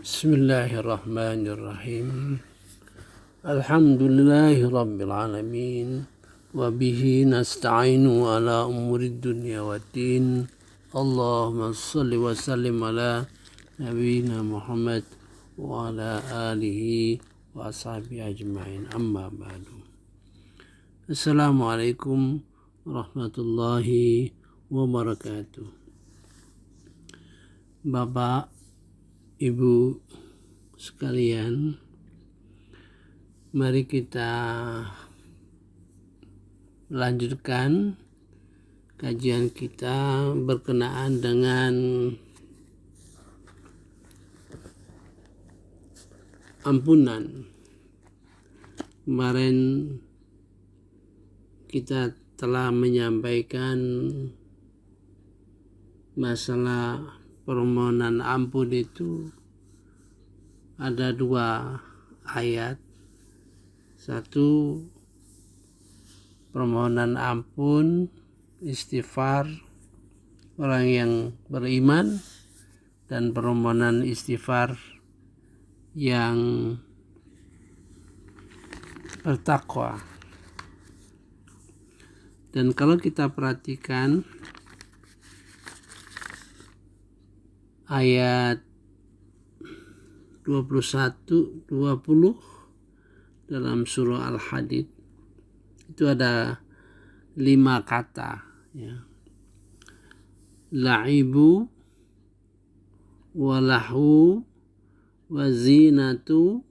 Bismillahirrahmanirrahim. Alhamdulillahi rabbil alamin. Wa bihi nasta'inu ala umurid dunya waddin. Allahumma salli wa sallim ala nabiyyina Muhammad wa ala alihi wa ashabihi ajma'in. Amma ba'du. Assalamualaikum warahmatullahi wabarakatuh. Bapak, Ibu sekalian, mari kita lanjutkan kajian kita berkenaan dengan ampunan. Kemarin kita telah menyampaikan masalah permohonan ampun itu ada dua ayat. Satu, permohonan ampun istighfar orang yang beriman, dan permohonan istighfar yang bertakwa. Dan kalau kita perhatikan ayat 21-20 dalam surah Al-Hadid itu ada 5 kata, ya. La'ibu walahu wazinatu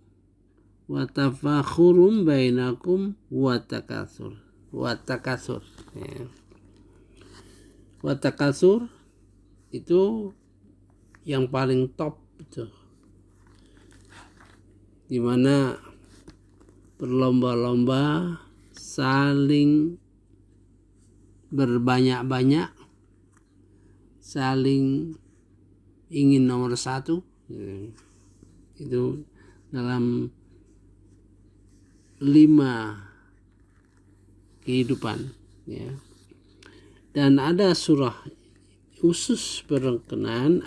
watafakhurum bainakum watakatsur. Ya. Watakatsur itu yang paling top itu, dimana berlomba-lomba saling berbanyak-banyak, saling ingin nomor satu, itu dalam 5 kehidupan, ya. Dan ada surah khusus berkenaan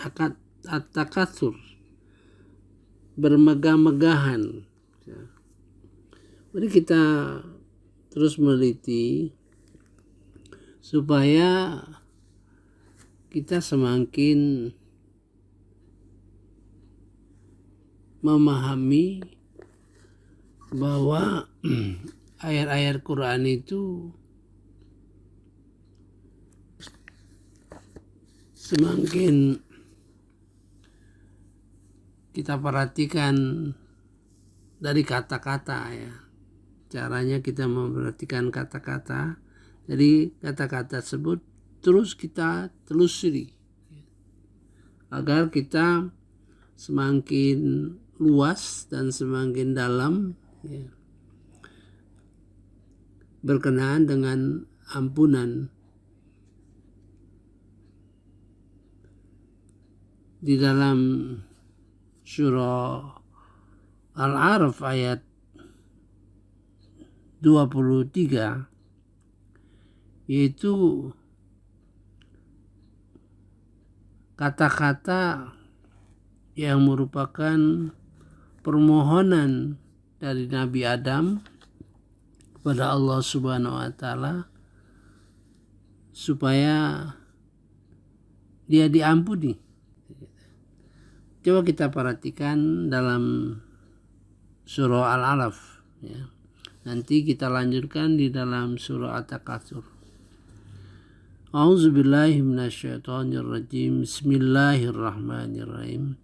at-takatsur, bermegah-megahan. Mari kita terus meneliti supaya kita semakin memahami bahwa ayat-ayat Quran itu semakin kita perhatikan dari kata-kata, ya. Caranya kita memperhatikan kata-kata. Jadi kata-kata tersebut terus kita telusuri agar kita semakin luas dan semakin dalam, ya, berkenaan dengan ampunan. Di dalam surah Al-A'raf ayat 23, yaitu kata-kata yang merupakan permohonan dari Nabi Adam kepada Allah Subhanahu wa Ta'ala supaya dia diampuni. Coba kita perhatikan dalam surah Al-Alaf, ya. Nanti kita lanjutkan di dalam surah At-Takatsur. A'udzubillahi minasyaitonirrajim. Bismillahirrahmanirrahim.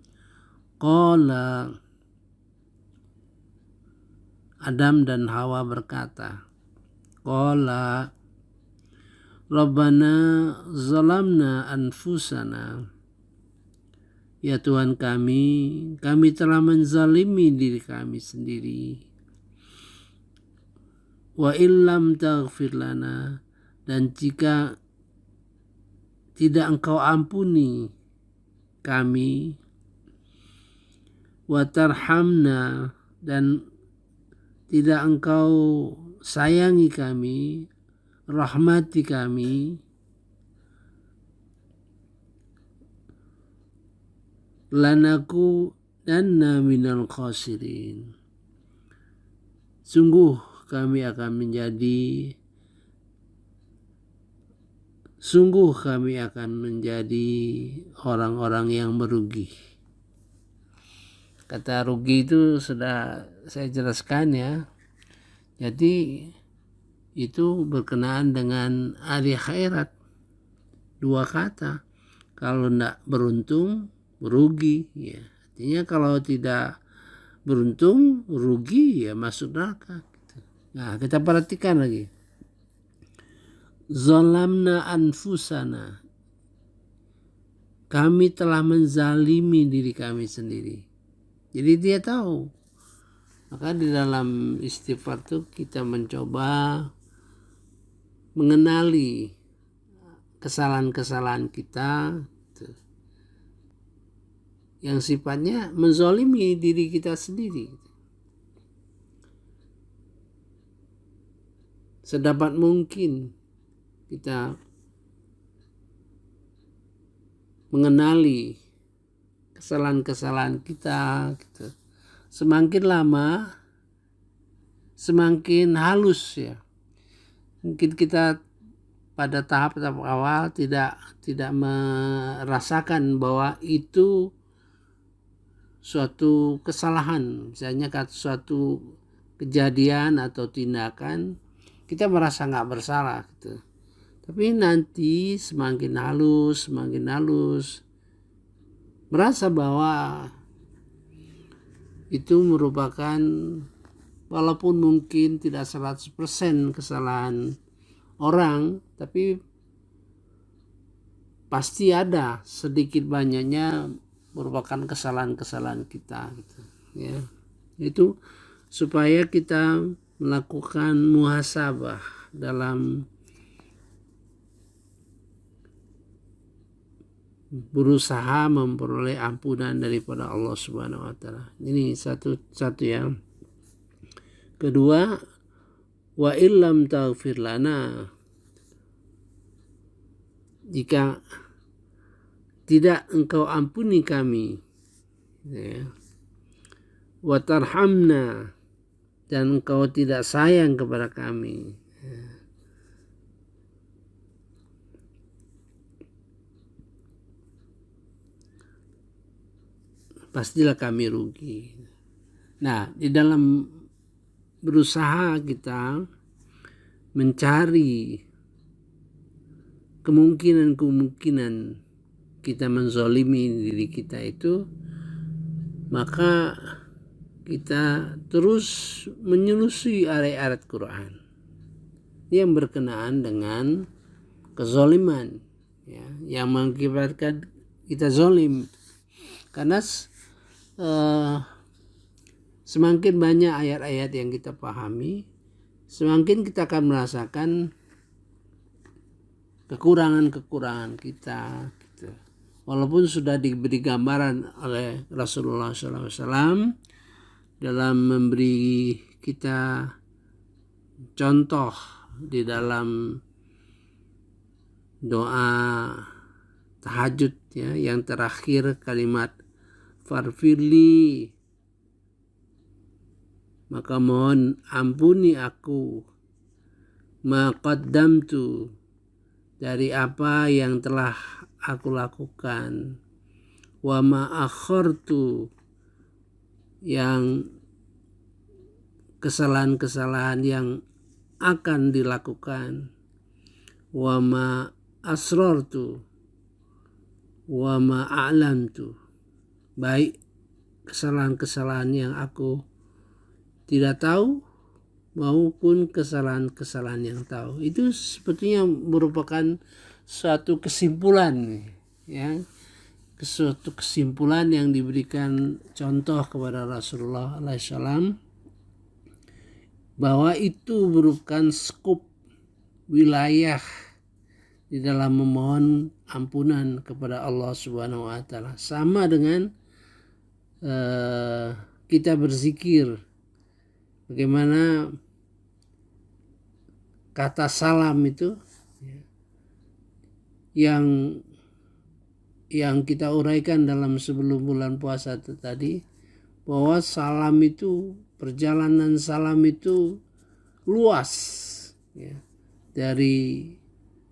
Qala, Adam dan Hawa berkata, Qala Rabbana zalamna anfusana, ya Tuhan kami telah menzalimi diri kami sendiri. Wa illam taghfir lana, dan jika tidak Engkau ampuni kami, wa tarhamna, dan tidak Engkau sayangi kami, rahmati kami, lanaku lakunanna minal khasirin. Sungguh kami akan menjadi orang-orang yang merugi. Kata rugi itu sudah saya jelaskan ya. Jadi itu berkenaan dengan hari akhirat. Dua kata. Kalau tidak beruntung, rugi. Ya. Artinya kalau tidak beruntung, rugi, ya masuk neraka. Nah, kita perhatikan lagi. Zalamna anfusana. Kami telah menzalimi diri kami sendiri. Jadi dia tahu. Maka di dalam istighfar itu kita mencoba mengenali kesalahan-kesalahan kita yang sifatnya menzalimi diri kita sendiri. Sedapat mungkin kita mengenali kesalahan-kesalahan kita gitu. Semakin lama semakin halus ya. Mungkin kita pada tahap awal tidak merasakan bahwa itu suatu kesalahan, misalnya suatu kejadian atau tindakan kita merasa nggak bersalah gitu. Tapi nanti semakin halus merasa bahwa itu merupakan, walaupun mungkin tidak 100% kesalahan orang, tapi pasti ada sedikit banyaknya merupakan kesalahan-kesalahan kita gitu, ya. Itu supaya kita melakukan muhasabah dalam berusaha memperoleh ampunan daripada Allah Subhanahu wa taala. Ini satu yang. Kedua, wa illam taghfir lana, jika tidak engkau ampuni kami, ya, wa tarhamna, dan engkau tidak sayang kepada kami, ya, pastilah kami rugi. Nah, di dalam berusaha kita mencari kemungkinan kita menzalimi diri kita itu, maka kita terus menyelusuri ayat-ayat Quran yang berkenaan dengan kezaliman, ya, yang mengakibatkan kita zalim. Karena semakin banyak ayat-ayat yang kita pahami, semakin kita akan merasakan kekurangan kita gitu. Walaupun sudah diberi gambaran oleh Rasulullah SAW dalam memberi kita contoh di dalam doa tahajud, ya, yang terakhir kalimat farfirli, maka mohon ampuni aku, ma qaddamtu, dari apa yang telah aku lakukan, wa ma akhartu, yang kesalahan-kesalahan yang akan dilakukan, wa ma asrartu, wa ma a'lamtu, baik kesalahan-kesalahan yang aku tidak tahu maupun kesalahan-kesalahan yang tahu. Itu sepertinya merupakan suatu kesimpulan, ya, suatu kesimpulan yang diberikan contoh kepada Rasulullah SAW, bahwa itu merupakan skup wilayah di dalam memohon ampunan kepada Allah Subhanahu wa taala. Sama dengan kita berzikir, bagaimana kata salam itu yang kita uraikan dalam sebelum bulan puasa itu tadi, bahwa salam itu, perjalanan salam itu luas ya, dari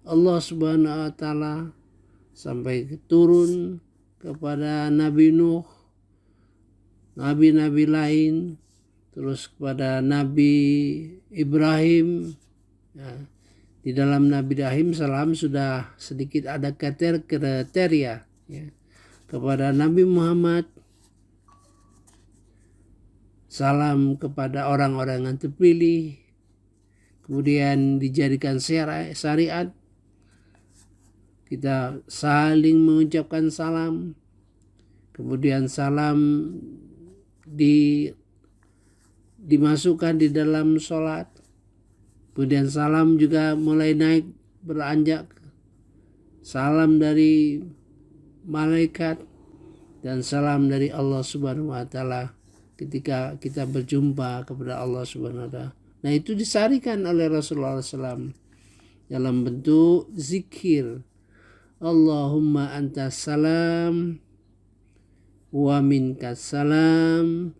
Allah Subhanahu wa taala sampai turun kepada Nabi Nuh, nabi-nabi lain, terus kepada Nabi Ibrahim ya. Di dalam Nabi Ibrahim salam sudah sedikit ada kriteria ya. Kepada Nabi Muhammad salam kepada orang-orang yang terpilih, kemudian dijadikan syariat, kita saling mengucapkan salam, kemudian salam dimasukkan di dalam sholat, kemudian salam juga mulai naik beranjak, salam dari malaikat dan salam dari Allah Subhanahu wa taala ketika kita berjumpa kepada Allah Subhanahu wa taala. Nah, itu disarikan oleh Rasulullah SAW dalam bentuk zikir. Allahumma antas salam wa minkas salam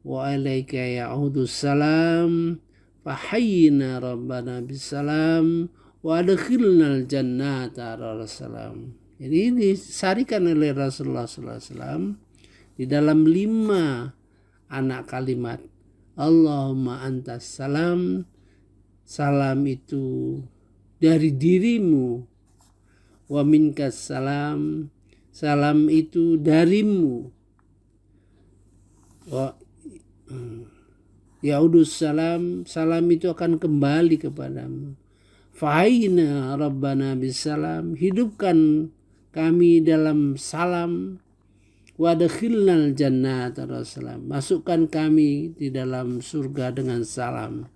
wa alaika ya'udus salam fahayyina rabbana bisalam wa adkhilnal jannata salam. Jadi disarikan oleh Rasulullah SAW di dalam 5 anak kalimat. Allahumma antas salam, salam itu dari dirimu, wa minkas salam, salam itu darimu, wa yaudus salam, salam itu akan kembali kepadamu. Fa'aina rabbana bisalam, hidupkan kami dalam salam. Wadkhilnal jannata salam, masukkan kami di dalam surga dengan salam.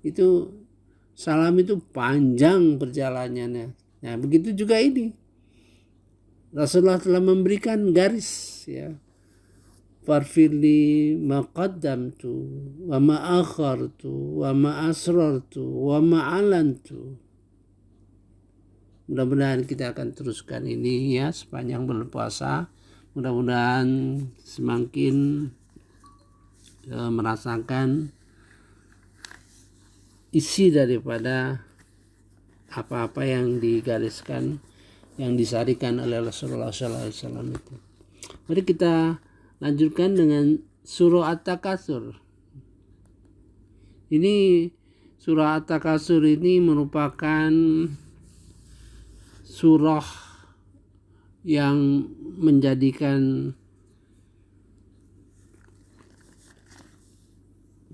Itu salam itu panjang perjalanannya. Nah, begitu juga ini. Rasulullah telah memberikan garis ya. Farfirli ma qaddamtu wa ma akhartu wa ma asrartu wa ma alantu. Mudah-mudahan kita akan teruskan ini ya sepanjang berpuasa. Mudah-mudahan semakin merasakan isi daripada apa-apa yang digariskan, yang disarikan oleh Rasulullah SAW itu. Mari kita lanjutkan dengan surah At-Takatsur. Ini surah At-Takatsur ini merupakan surah yang menjadikan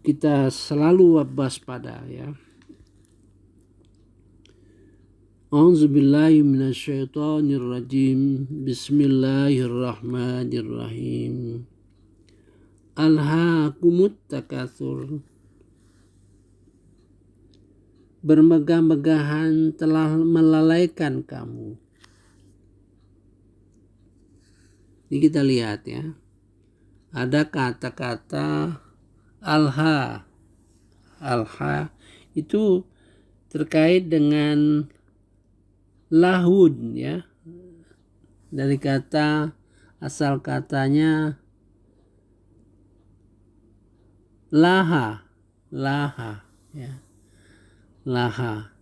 kita selalu waspada ya. A'udzubillahi minasyaitonirrajim. Bismillahirrahmanirrahim. Alhaakumut takatsur. Bermegah-megahan telah melalaikan kamu. Ini kita lihat ya. Ada kata-kata alha. Alha itu terkait dengan lahud ya. Dari kata asal katanya laha. Laha ya. Laha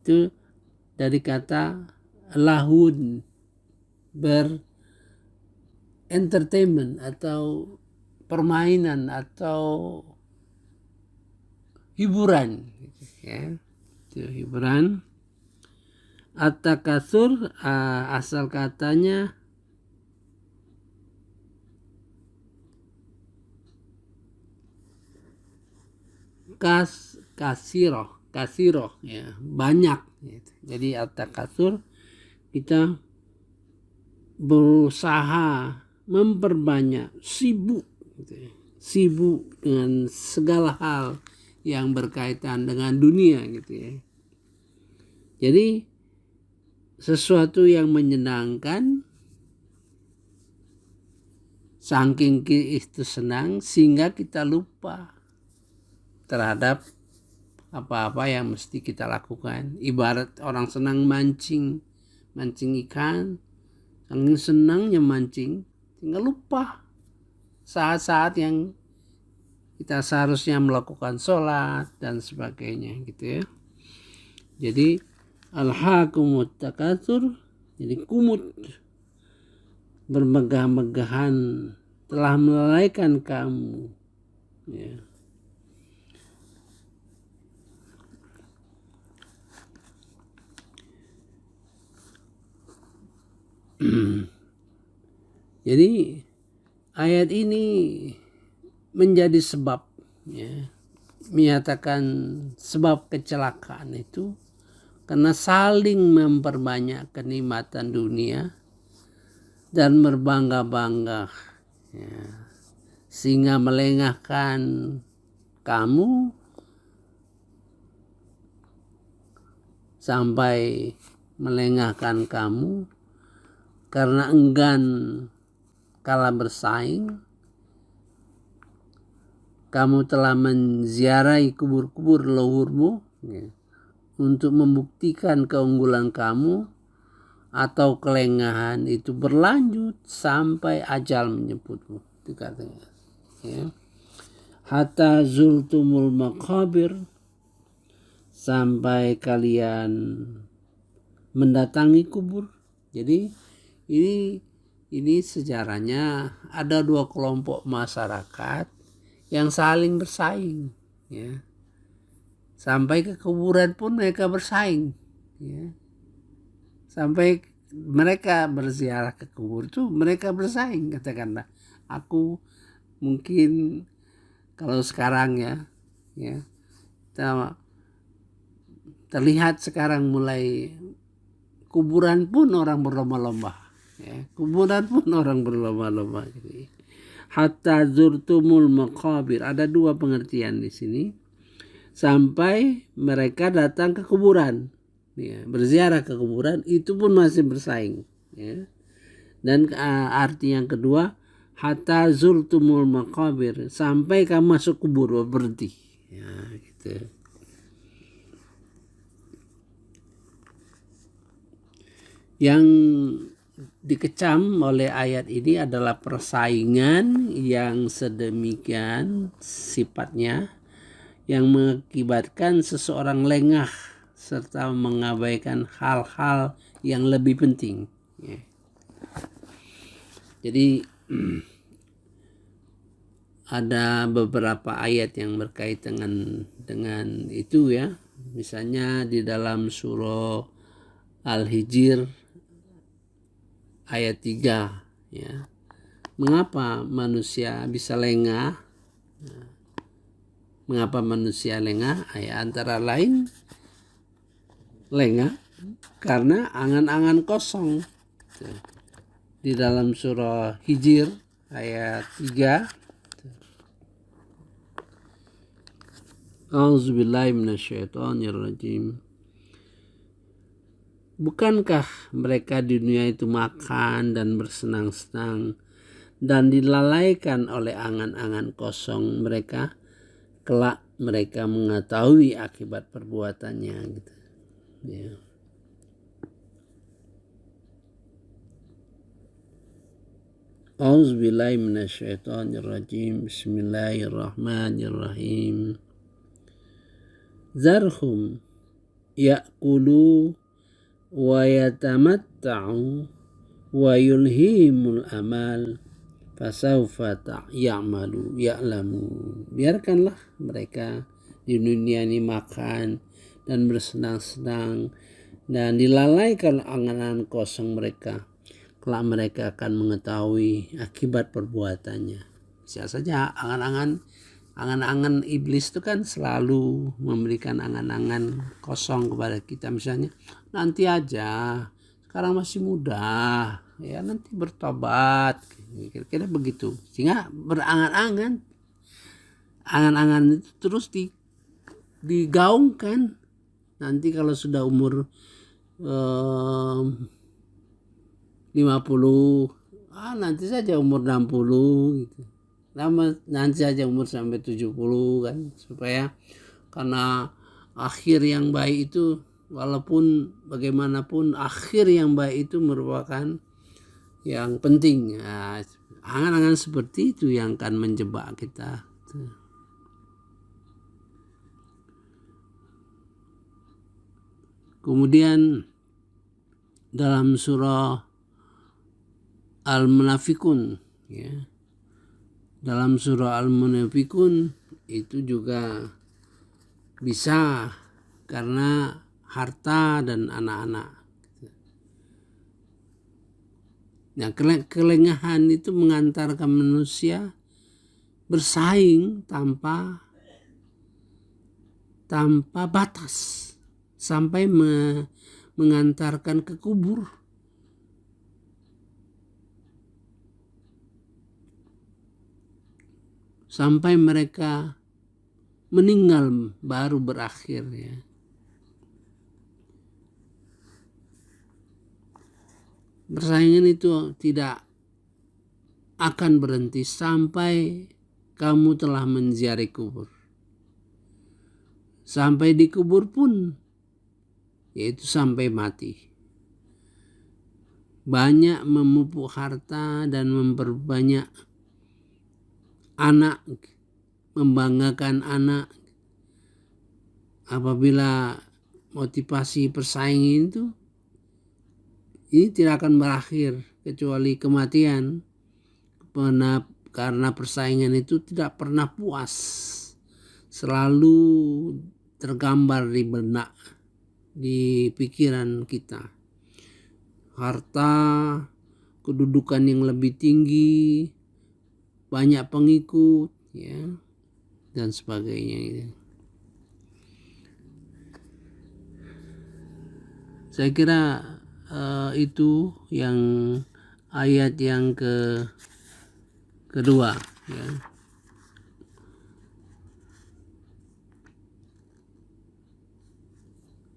itu dari kata lahud, entertainment atau permainan atau hiburan ya. Itu hiburan. At-takatsur asal katanya kasiroh ya, banyak gitu. Jadi at-takatsur kita berusaha memperbanyak, sibuk gitu ya. Sibuk dengan segala hal yang berkaitan dengan dunia gitu ya. Jadi sesuatu yang menyenangkan, saking itu senang sehingga kita lupa terhadap apa-apa yang mesti kita lakukan. Ibarat orang senang mancing ikan, saking senangnya mancing sehingga lupa saat-saat yang kita seharusnya melakukan sholat dan sebagainya gitu ya. Jadi alhaakumut takatsur, jadi kumut, bermegah-megahan telah melalaikan kamu ya. Jadi ayat ini menjadi sebab ya, menyatakan sebab kecelakaan itu karena saling memperbanyak kenikmatan dunia dan berbangga-bangga ya, sehingga melengahkan kamu sampai melengahkan kamu karena enggan kalah bersaing. Kamu telah menziarahi kubur-kubur leluhurmu ya, untuk membuktikan keunggulan kamu, atau kelengahan itu berlanjut sampai ajal menjemputmu. Itu katanya ya. Hatta zultumul maqabir, sampai kalian mendatangi kubur. Jadi ini sejarahnya ada dua kelompok masyarakat yang saling bersaing ya. Sampai ke kuburan pun mereka bersaing ya. Sampai mereka berziarah ke kubur itu mereka bersaing, katakanlah aku mungkin kalau sekarang ya terlihat sekarang mulai kuburan pun orang berlomba-lomba ya. Kuburan pun orang berlomba-lomba. Jadi hatta zurtumul maqabir, ada dua pengertian di sini. Sampai mereka datang ke kuburan ya, berziarah ke kuburan, itu pun masih bersaing ya. Dan arti yang kedua, hatta zurtumul maqabir, sampai kamu masuk kubur, berhenti ya gitu. Yang dikecam oleh ayat ini adalah persaingan yang sedemikian sifatnya yang mengakibatkan seseorang lengah serta mengabaikan hal-hal yang lebih penting ya. Jadi ada beberapa ayat yang berkaitan dengan itu ya. Misalnya di dalam surah Al-Hijr ayat 3 ya. Mengapa manusia bisa lengah? Mengapa manusia lengah? Ya, antara lain lengah karena angan-angan kosong. Di dalam surah Hijr ayat 3. A'udzubillahi minasyaitonirrajim. Bukankah mereka di dunia itu makan dan bersenang-senang dan dilalaikan oleh angan-angan kosong mereka? Kelak mereka mengetahui akibat perbuatannya gitu ya. A'udzubillahi minasyaitonirrajim. Bismillahirrahmanirrahim. Zarhum ya'kulu wa yatamatta'u wa yulhimul amal fasawfa ya'lamu. Biarkanlah mereka di dunia ini makan dan bersenang-senang dan dilalaikan angan-angan kosong mereka. Kelak mereka akan mengetahui akibat perbuatannya. Bisa saja angan-angan iblis itu kan selalu memberikan angan-angan kosong kepada kita. Misalnya nanti aja, sekarang masih muda ya, nanti bertobat, kira-kira begitu. Sehingga berangan-angan itu terus digaungkan. Nanti kalau sudah umur 50, nanti saja umur 60 gitu. Nanti saja umur sampai 70 kan, supaya karena akhir yang baik itu, walaupun bagaimanapun akhir yang baik itu merupakan yang penting. Nah, Angan-angan seperti itu yang akan menjebak kita. Kemudian dalam surah Al-Munafikun, ya, dalam surah Al-Munafikun itu juga bisa karena harta dan anak-anak. Nah, kelengahan itu mengantarkan manusia bersaing tanpa batas sampai mengantarkan ke kubur. Sampai mereka meninggal baru berakhir, ya. Persaingan itu tidak akan berhenti sampai kamu telah menziarahi kubur. Sampai di kubur pun, yaitu sampai mati. Banyak memupuk harta dan memperbanyak anak, membanggakan anak. Apabila motivasi persaingan itu, ini tidak akan berakhir kecuali kematian. Karena persaingan itu tidak pernah puas, selalu tergambar di benak, di pikiran kita. Harta, kedudukan yang lebih tinggi, banyak pengikut, ya, dan sebagainya. Saya kira itu yang ayat yang kedua, ya.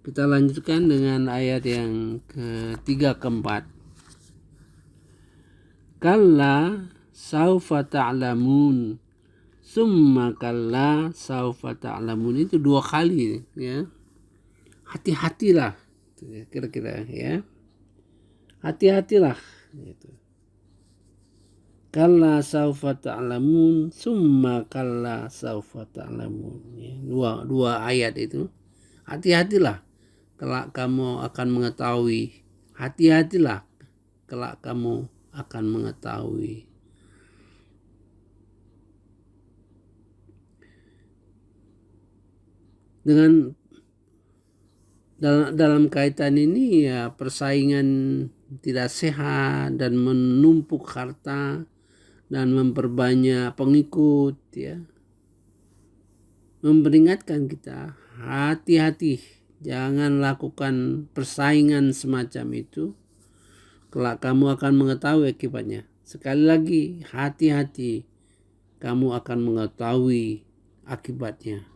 Kita lanjutkan dengan ayat yang ketiga, keempat. Kalla saufa ta'lamun, summa kalla saufa ta'lamun. Itu 2 kali, ya. Hati-hatilah, kira-kira, ya. Hati-hatilah, gitu. Kalla saufa ta'lamun, summa kalla saufa ta'lamun, ya. Dua ayat itu. Hati-hatilah, kelak kamu akan mengetahui. Hati-hatilah, kelak kamu akan mengetahui. Dengan dalam kaitan ini, ya, persaingan tidak sehat dan menumpuk harta dan memperbanyak pengikut, ya, memperingatkan kita, hati-hati, jangan lakukan persaingan semacam itu. Kelak kamu akan mengetahui akibatnya. Sekali lagi, hati-hati, kamu akan mengetahui akibatnya.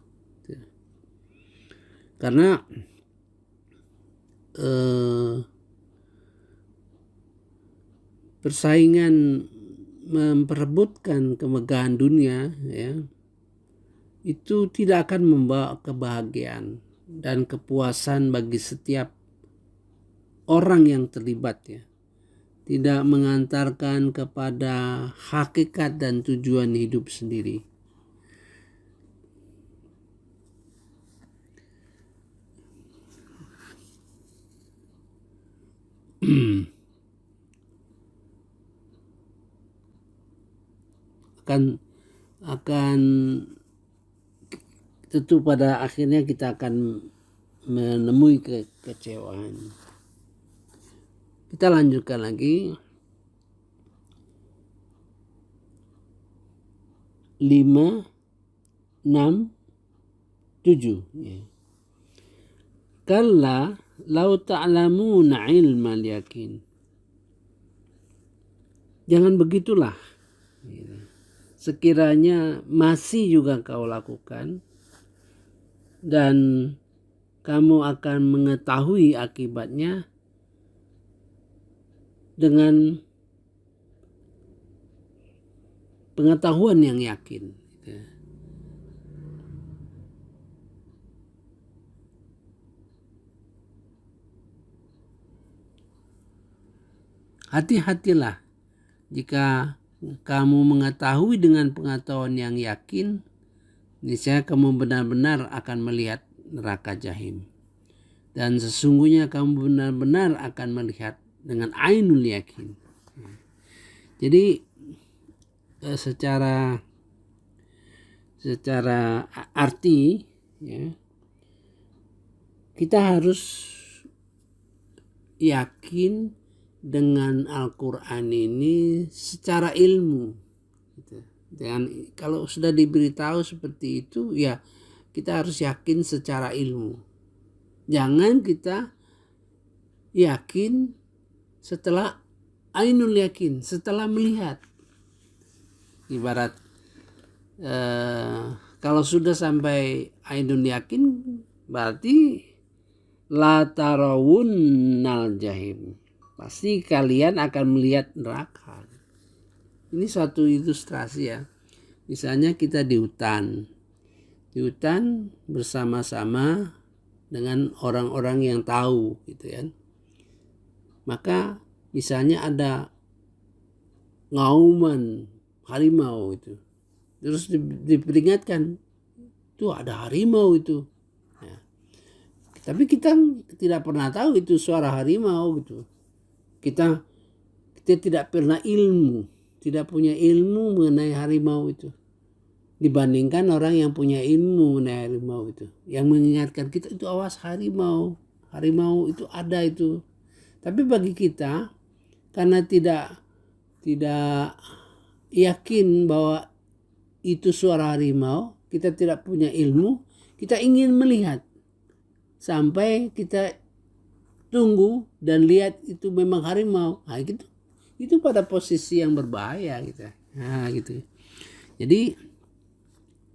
Karena persaingan memperebutkan kemegahan dunia, ya, itu tidak akan membawa kebahagiaan dan kepuasan bagi setiap orang yang terlibat, ya. Tidak mengantarkan kepada hakikat dan tujuan hidup sendiri. akan tentu pada akhirnya kita akan menemui kekecewaan. Kita lanjutkan lagi. 5, 6, 7, ya. Kalla lau ta'lamuna ilmal yakin. Jangan begitulah. Sekiranya masih juga kau lakukan dan kamu akan mengetahui akibatnya dengan pengetahuan yang yakin. Hati-hatilah jika kamu mengetahui dengan pengetahuan yang yakin, niscaya kamu benar-benar akan melihat neraka jahim. Dan sesungguhnya kamu benar-benar akan melihat dengan ainul yakin. Jadi secara arti ya, kita harus yakin dengan Al-Quran ini secara ilmu gitu. Dan kalau sudah diberitahu seperti itu ya kita harus yakin secara ilmu. Jangan kita yakin setelah ainul yakin, setelah melihat. Ibarat kalau sudah sampai ainul yakin berarti la tarawunnal jahim, pasti kalian akan melihat neraka. Ini suatu ilustrasi ya. Misalnya kita di hutan bersama-sama dengan orang-orang yang tahu gitu ya. Maka misalnya ada ngauman harimau itu, terus diperingatkan tuh ada harimau itu. Tapi kita tidak pernah tahu itu suara harimau gitu. Kita tidak pernah tidak punya ilmu mengenai harimau itu. Dibandingkan orang yang punya ilmu mengenai harimau itu, yang mengingatkan kita itu awas harimau itu ada itu. Tapi bagi kita karena tidak yakin bahwa itu suara harimau, kita tidak punya ilmu, kita ingin melihat. Sampai kita tunggu dan lihat itu memang harimau. Nah, gitu. Itu pada posisi yang berbahaya gitu. Nah, gitu. Jadi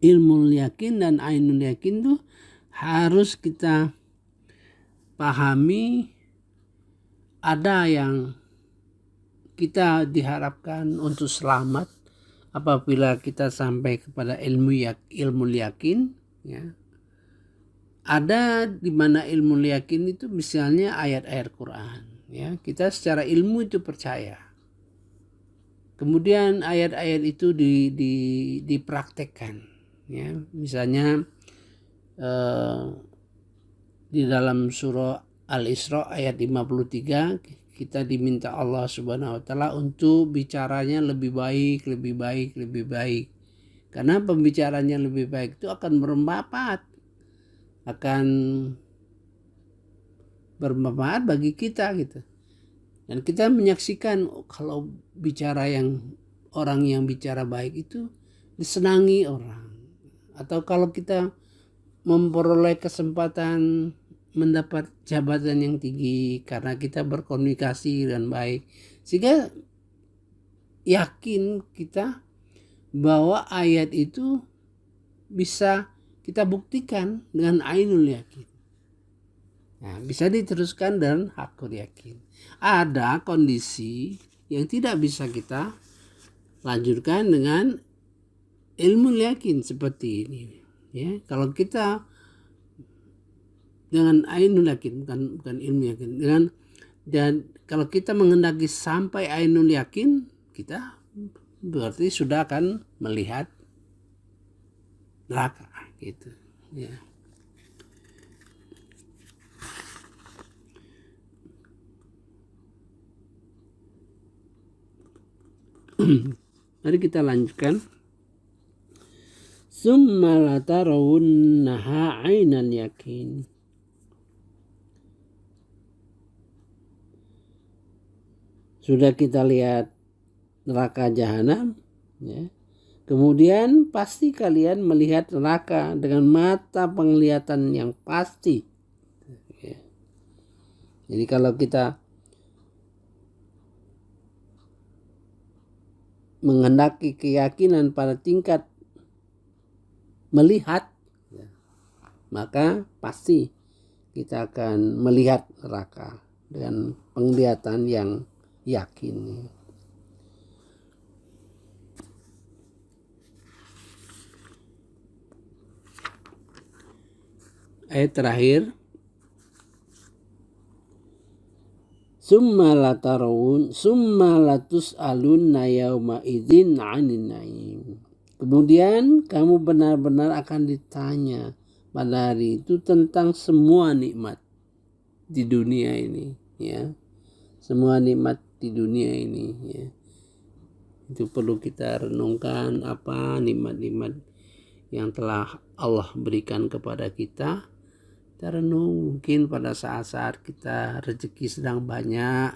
ilmu yakin dan ainul yakin tuh harus kita pahami. Ada yang kita diharapkan untuk selamat apabila kita sampai kepada ilmu yakin ya. Ada di mana ilmu yakin itu misalnya ayat-ayat Quran ya, kita secara ilmu itu percaya. Kemudian ayat-ayat itu dipraktekkan ya. Misalnya di dalam surah Al-Isra ayat 53 kita diminta Allah Subhanahu wa taala untuk bicaranya lebih baik. Karena pembicaranya lebih baik itu akan bermanfaat bagi kita gitu. Dan kita menyaksikan kalau orang yang bicara baik itu disenangi orang. Atau kalau kita memperoleh kesempatan mendapat jabatan yang tinggi karena kita berkomunikasi dengan baik. Sehingga yakin kita bahwa ayat itu bisa kita buktikan dengan ainul yakin. Nah, bisa diteruskan dan hakul yakin. Ada kondisi yang tidak bisa kita lanjutkan dengan ilmu yakin seperti ini. Ya, kalau kita dengan ainul yakin, bukan ilmu yakin, dan kalau kita menghendaki sampai ainul yakin, kita berarti sudah akan melihat neraka gitu ya. Mari kita lanjutkan. Summa latarawunnaha ainal yakin. Sudah kita lihat neraka jahanam ya. Kemudian pasti kalian melihat neraka dengan mata penglihatan yang pasti. Ya. Jadi kalau kita menghendaki keyakinan pada tingkat melihat, ya, maka pasti kita akan melihat neraka dengan penglihatan yang yakin. Ayat terakhir, summa latus'alunna yauma idzin 'anin na'im. Kemudian kamu benar-benar akan ditanya pada hari itu tentang semua nikmat di dunia ini, ya. Semua nikmat di dunia ini, ya. Itu perlu kita renungkan, apa nikmat-nikmat yang telah Allah berikan kepada kita. Kita renung, mungkin pada saat-saat kita rezeki sedang banyak,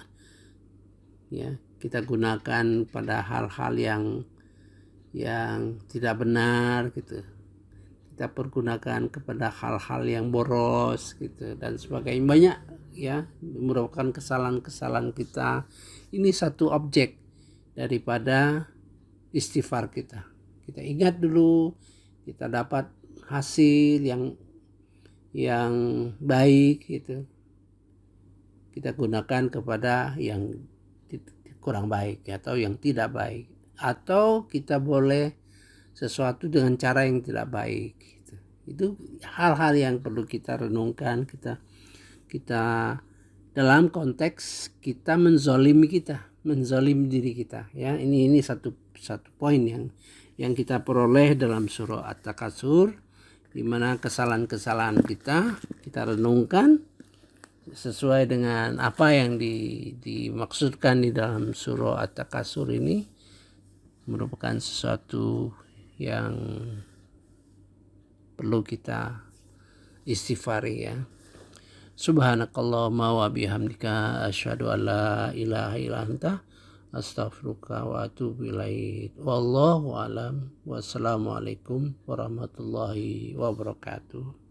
ya, kita gunakan pada hal-hal yang tidak benar gitu. Kita pergunakan kepada hal-hal yang boros gitu dan sebagainya, banyak ya, merupakan kesalahan-kesalahan kita. Ini satu objek daripada istighfar kita. Kita ingat dulu, kita dapat hasil yang baik gitu, kita gunakan kepada yang kurang baik atau yang tidak baik, atau kita boleh sesuatu dengan cara yang tidak baik gitu. Itu hal-hal yang perlu kita renungkan, kita dalam konteks kita menzolimi diri kita, ya. Ini satu poin yang kita peroleh dalam surah At-Takatsur, di mana kesalahan-kesalahan kita renungkan sesuai dengan apa yang dimaksudkan di dalam surah At-Takatsur ini, merupakan sesuatu yang perlu kita istighfari, ya. Subhanakallahumma wa bihamdika asyhadu an la ilaha illa anta astaghfiruka wa atubu ilaik. Wallahu alam. Wassalamualaikum warahmatullahi wabarakatuh.